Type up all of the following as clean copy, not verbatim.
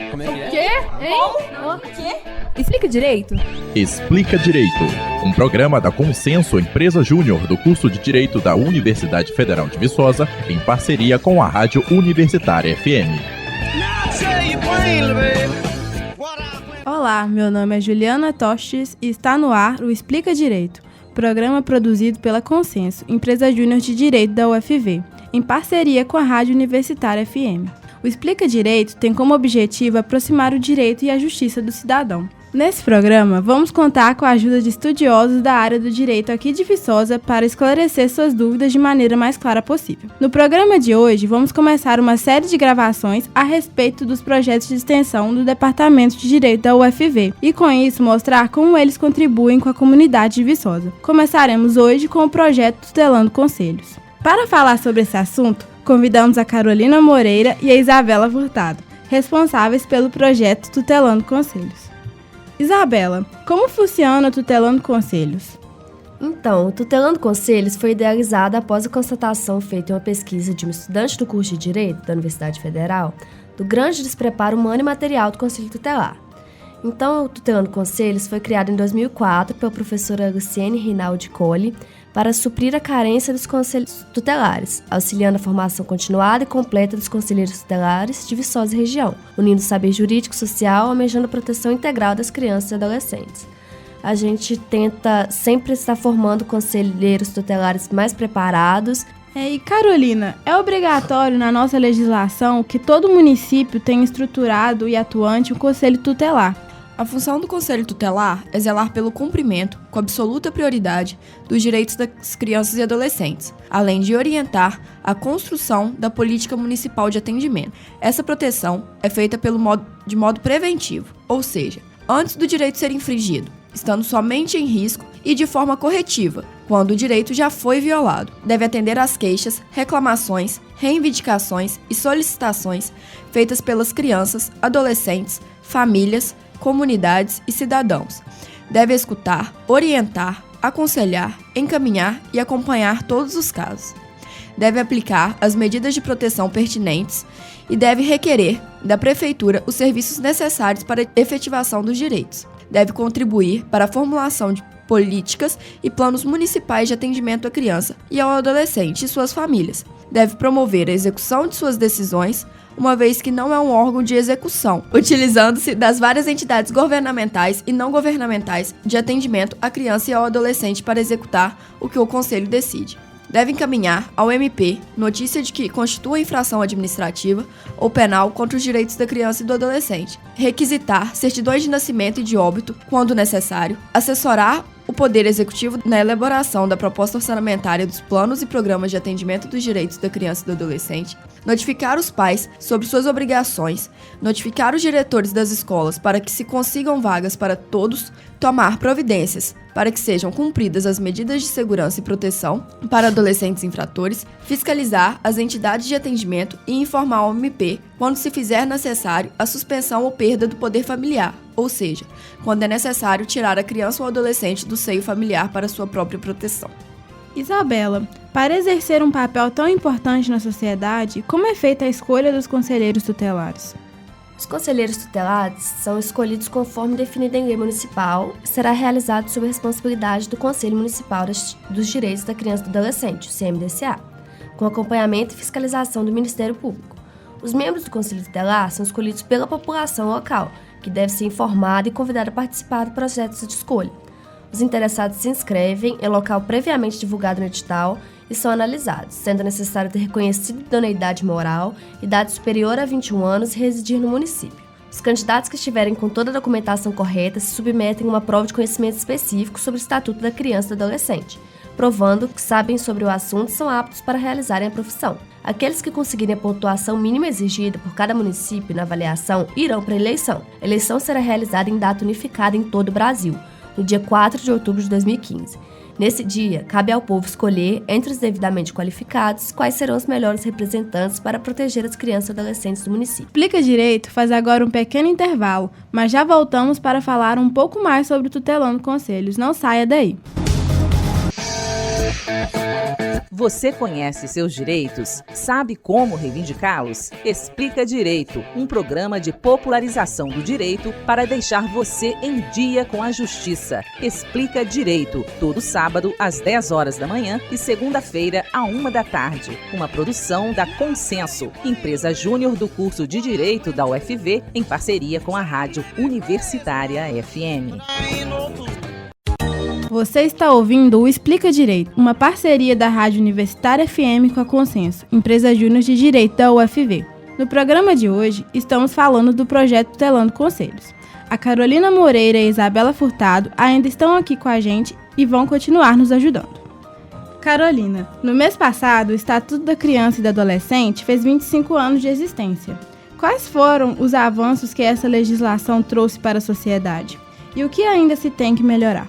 Como é que é? Quê? Hein? O quê? Explica direito. Explica Direito, um programa da Consenso Empresa Júnior do curso de Direito da Universidade Federal de Viçosa, em parceria com a Rádio Universitária FM. Olá, meu nome é Juliana Tostes e está no ar o Explica Direito, programa produzido pela Consenso, Empresa Júnior de Direito da UFV, em parceria com a Rádio Universitária FM. O Explica Direito tem como objetivo aproximar o direito e a justiça do cidadão. Nesse programa, vamos contar com a ajuda de estudiosos da área do direito aqui de Viçosa para esclarecer suas dúvidas de maneira mais clara possível. No programa de hoje, vamos começar uma série de gravações a respeito dos projetos de extensão do Departamento de Direito da UFV e, com isso, mostrar como eles contribuem com a comunidade de Viçosa. Começaremos hoje com o projeto Tutelando Conselhos. Para falar sobre esse assunto, convidamos a Carolina Moreira e a Isabela Furtado, responsáveis pelo projeto Tutelando Conselhos. Isabela, como funciona o Tutelando Conselhos? Então, o Tutelando Conselhos foi idealizado após a constatação feita em uma pesquisa de um estudante do curso de Direito da Universidade Federal do grande despreparo humano e material do Conselho Tutelar. Então, o Tutelando Conselhos foi criado em 2004 pela professora Luciene Rinaldi Colli para suprir a carência dos conselhos tutelares, auxiliando a formação continuada e completa dos conselheiros tutelares de Viçosa e região, unindo o saber jurídico e social, almejando a proteção integral das crianças e adolescentes. A gente tenta sempre estar formando conselheiros tutelares mais preparados. E Carolina, é obrigatório na nossa legislação que todo município tenha estruturado e atuante um conselho tutelar. A função do Conselho Tutelar é zelar pelo cumprimento, com absoluta prioridade, dos direitos das crianças e adolescentes, além de orientar a construção da política municipal de atendimento. Essa proteção é feita de modo preventivo, ou seja, antes do direito ser infringido, estando somente em risco e de forma corretiva, quando o direito já foi violado. Deve atender às queixas, reclamações, reivindicações e solicitações feitas pelas crianças, adolescentes, famílias, comunidades e cidadãos. Deve escutar, orientar, aconselhar, encaminhar e acompanhar todos os casos. Deve aplicar as medidas de proteção pertinentes e deve requerer da Prefeitura os serviços necessários para a efetivação dos direitos. Deve contribuir para a formulação de políticas e planos municipais de atendimento à criança e ao adolescente e suas famílias. Deve promover a execução de suas decisões, uma vez que não é um órgão de execução, utilizando-se das várias entidades governamentais e não governamentais de atendimento à criança e ao adolescente para executar o que o Conselho decide. Deve encaminhar ao MP notícia de que constitua infração administrativa ou penal contra os direitos da criança e do adolescente, requisitar certidões de nascimento e de óbito, quando necessário, assessorar o Poder Executivo na elaboração da proposta orçamentária dos planos e programas de atendimento dos direitos da criança e do adolescente, notificar os pais sobre suas obrigações, notificar os diretores das escolas para que se consigam vagas para todos, tomar providências para que sejam cumpridas as medidas de segurança e proteção para adolescentes infratores, fiscalizar as entidades de atendimento e informar ao MP quando se fizer necessário a suspensão ou perda do poder familiar, ou seja, quando é necessário tirar a criança ou adolescente do seio familiar para sua própria proteção. Isabela, para exercer um papel tão importante na sociedade, como é feita a escolha dos conselheiros tutelares? Os conselheiros tutelares são escolhidos conforme definido em lei municipal e será realizado sob a responsabilidade do Conselho Municipal dos Direitos da Criança e do Adolescente, o CMDCA, com acompanhamento e fiscalização do Ministério Público. Os membros do Conselho Tutelar são escolhidos pela população local, que deve ser informada e convidada a participar do processo de escolha. Os interessados se inscrevem em local previamente divulgado no edital e são analisados, sendo necessário ter reconhecido idoneidade moral, idade superior a 21 anos e residir no município. Os candidatos que estiverem com toda a documentação correta se submetem a uma prova de conhecimento específico sobre o Estatuto da Criança e do Adolescente, provando que sabem sobre o assunto e são aptos para realizarem a profissão. Aqueles que conseguirem a pontuação mínima exigida por cada município na avaliação irão para a eleição. A eleição será realizada em data unificada em todo o Brasil, no dia 4 de outubro de 2015. Nesse dia, cabe ao povo escolher, entre os devidamente qualificados, quais serão os melhores representantes para proteger as crianças e adolescentes do município. Explica Direito faz agora um pequeno intervalo, mas já voltamos para falar um pouco mais sobre o Tutelando Conselhos. Não saia daí! Você conhece seus direitos? Sabe como reivindicá-los? Explica Direito, um programa de popularização do direito para deixar você em dia com a justiça. Explica Direito, todo sábado às 10 horas da manhã e segunda-feira à 1 da tarde. Uma produção da Consenso, empresa júnior do curso de Direito da UFV, em parceria com a Rádio Universitária FM. Você está ouvindo o Explica Direito, uma parceria da Rádio Universitária FM com a Consenso, empresa júnior de Direito da UFV. No programa de hoje, estamos falando do projeto Tutelando Conselhos. A Carolina Moreira e a Isabela Furtado ainda estão aqui com a gente e vão continuar nos ajudando. Carolina, no mês passado, o Estatuto da Criança e do Adolescente fez 25 anos de existência. Quais foram os avanços que essa legislação trouxe para a sociedade? E o que ainda se tem que melhorar?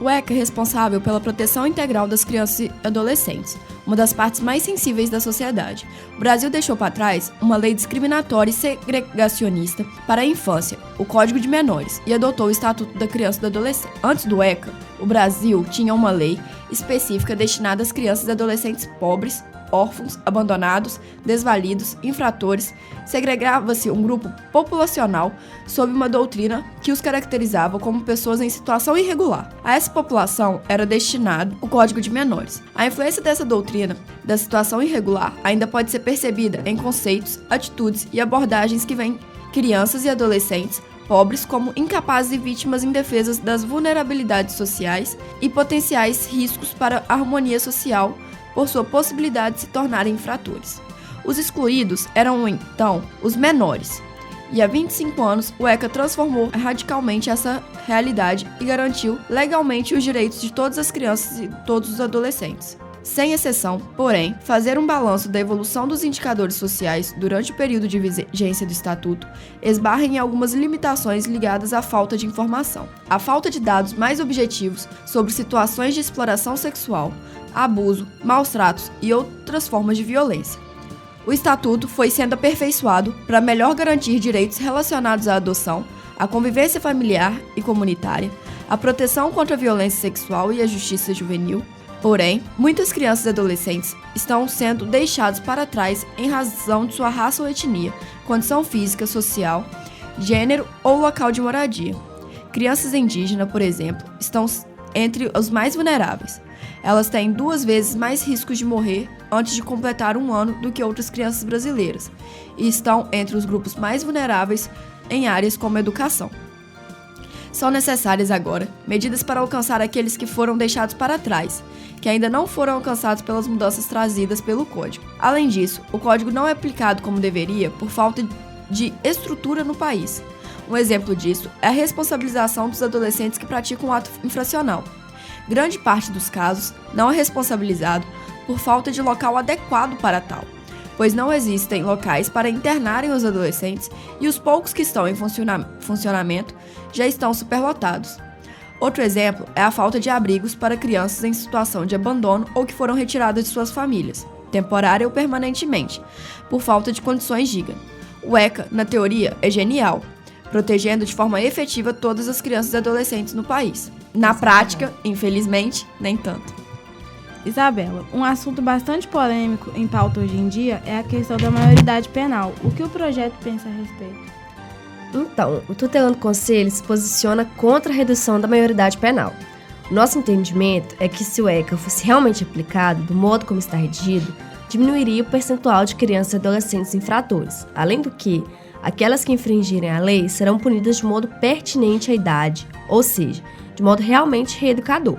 O ECA é responsável pela proteção integral das crianças e adolescentes, uma das partes mais sensíveis da sociedade. O Brasil deixou para trás uma lei discriminatória e segregacionista para a infância, o Código de Menores, e adotou o Estatuto da Criança e do Adolescente. Antes do ECA, o Brasil tinha uma lei específica destinada às crianças e adolescentes pobres, órfãos, abandonados, desvalidos, infratores. Segregava-se um grupo populacional sob uma doutrina que os caracterizava como pessoas em situação irregular. A essa população era destinado o Código de Menores. A influência dessa doutrina da situação irregular ainda pode ser percebida em conceitos, atitudes e abordagens que veem crianças e adolescentes pobres como incapazes e vítimas indefesas das vulnerabilidades sociais e potenciais riscos para a harmonia social por sua possibilidade de se tornarem infratores. Os excluídos eram, então, os menores. E há 25 anos, o ECA transformou radicalmente essa realidade e garantiu legalmente os direitos de todas as crianças e todos os adolescentes. Sem exceção, porém, fazer um balanço da evolução dos indicadores sociais durante o período de vigência do Estatuto esbarra em algumas limitações ligadas à falta de informação. A falta de dados mais objetivos sobre situações de exploração sexual, abuso, maus tratos e outras formas de violência. O Estatuto foi sendo aperfeiçoado para melhor garantir direitos relacionados à adoção, à convivência familiar e comunitária, à proteção contra a violência sexual e à justiça juvenil. Porém, muitas crianças e adolescentes estão sendo deixados para trás em razão de sua raça ou etnia, condição física, social, gênero ou local de moradia. Crianças indígenas, por exemplo, estão entre os mais vulneráveis. Elas têm 2 vezes mais riscos de morrer antes de completar 1 ano do que outras crianças brasileiras e estão entre os grupos mais vulneráveis em áreas como educação. São necessárias agora medidas para alcançar aqueles que foram deixados para trás, que ainda não foram alcançados pelas mudanças trazidas pelo Código. Além disso, o Código não é aplicado como deveria por falta de estrutura no país. Um exemplo disso é a responsabilização dos adolescentes que praticam um ato infracional. Grande parte dos casos não é responsabilizado por falta de local adequado para tal, pois não existem locais para internarem os adolescentes e os poucos que estão em funcionamento já estão superlotados. Outro exemplo é a falta de abrigos para crianças em situação de abandono ou que foram retiradas de suas famílias, temporária ou permanentemente, por falta de condições dignas. O ECA, na teoria, é genial, protegendo de forma efetiva todas as crianças e adolescentes no país. Na prática, infelizmente, nem tanto. Isabela, um assunto bastante polêmico em pauta hoje em dia é a questão da maioridade penal. O que o projeto pensa a respeito? Então, o Tutelando Conselho se posiciona contra a redução da maioridade penal. Nosso entendimento é que se o ECA fosse realmente aplicado do modo como está redigido, diminuiria o percentual de crianças e adolescentes infratores. Além do que, aquelas que infringirem a lei serão punidas de modo pertinente à idade, ou seja, de modo realmente reeducador.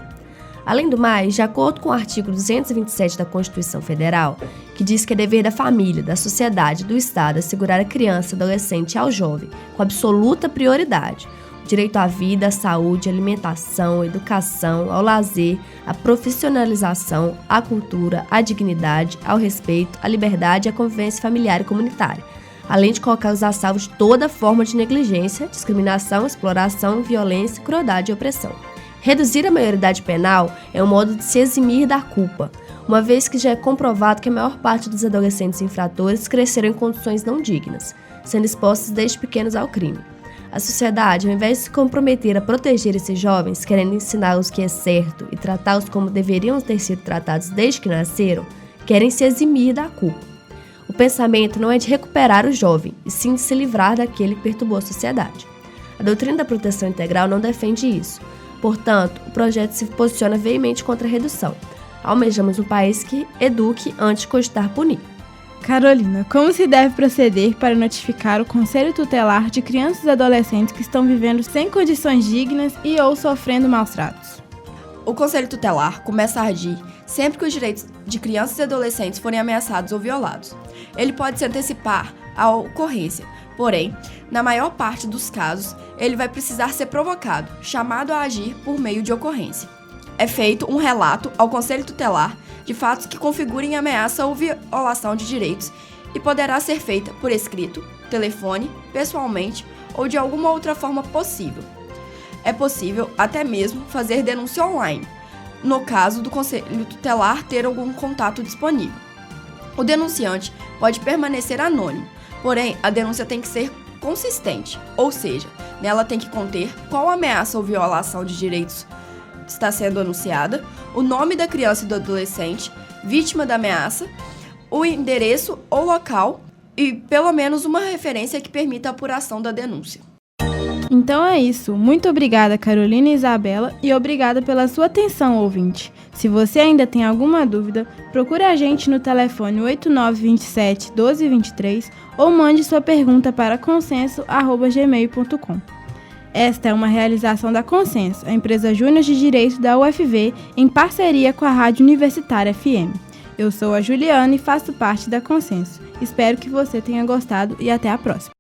Além do mais, de acordo com o artigo 227 da Constituição Federal, que diz que é dever da família, da sociedade, do Estado assegurar à criança, adolescente e ao jovem, com absoluta prioridade, o direito à vida, à saúde, à alimentação, à educação, ao lazer, à profissionalização, à cultura, à dignidade, ao respeito, à liberdade e à convivência familiar e comunitária, além de colocá-los a salvo de toda forma de negligência, discriminação, exploração, violência, crueldade e opressão. Reduzir a maioridade penal é um modo de se eximir da culpa, uma vez que já é comprovado que a maior parte dos adolescentes infratores cresceram em condições não dignas, sendo expostos desde pequenos ao crime. A sociedade, ao invés de se comprometer a proteger esses jovens, querendo ensiná-los o que é certo e tratá-los como deveriam ter sido tratados desde que nasceram, querem se eximir da culpa. O pensamento não é de recuperar o jovem, e sim de se livrar daquele que perturbou a sociedade. A doutrina da proteção integral não defende isso. Portanto, o projeto se posiciona veemente contra a redução. Almejamos um país que eduque antes de cogitar punir. Carolina, como se deve proceder para notificar o Conselho Tutelar de crianças e adolescentes que estão vivendo sem condições dignas e ou sofrendo maus tratos? O Conselho Tutelar começa a agir sempre que os direitos de crianças e adolescentes forem ameaçados ou violados. Ele pode se antecipar à ocorrência, porém, na maior parte dos casos, ele vai precisar ser provocado, chamado a agir por meio de ocorrência. É feito um relato ao Conselho Tutelar de fatos que configurem ameaça ou violação de direitos e poderá ser feita por escrito, telefone, pessoalmente ou de alguma outra forma possível. É possível até mesmo fazer denúncia online, no caso do Conselho Tutelar ter algum contato disponível. O denunciante pode permanecer anônimo, porém a denúncia tem que ser consistente, ou seja, nela tem que conter qual ameaça ou violação de direitos está sendo anunciada, o nome da criança e do adolescente, vítima da ameaça, o endereço ou local e pelo menos uma referência que permita a apuração da denúncia. Então é isso. Muito obrigada, Carolina e Isabela, e obrigada pela sua atenção, ouvinte. Se você ainda tem alguma dúvida, procure a gente no telefone 8927 1223 ou mande sua pergunta para consenso@gmail.com. Esta é uma realização da Consenso, a empresa júnior de direito da UFV, em parceria com a Rádio Universitária FM. Eu sou a Juliana e faço parte da Consenso. Espero que você tenha gostado e até a próxima.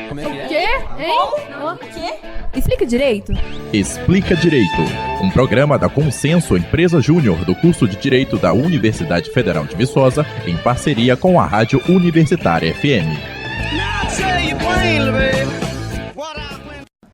Como é que é? Quê? Hein? Quê? Explica direito. Explica Direito, um programa da Consenso Empresa Júnior do curso de Direito da Universidade Federal de Viçosa, em parceria com a Rádio Universitária FM. Now I tell you plainly, baby.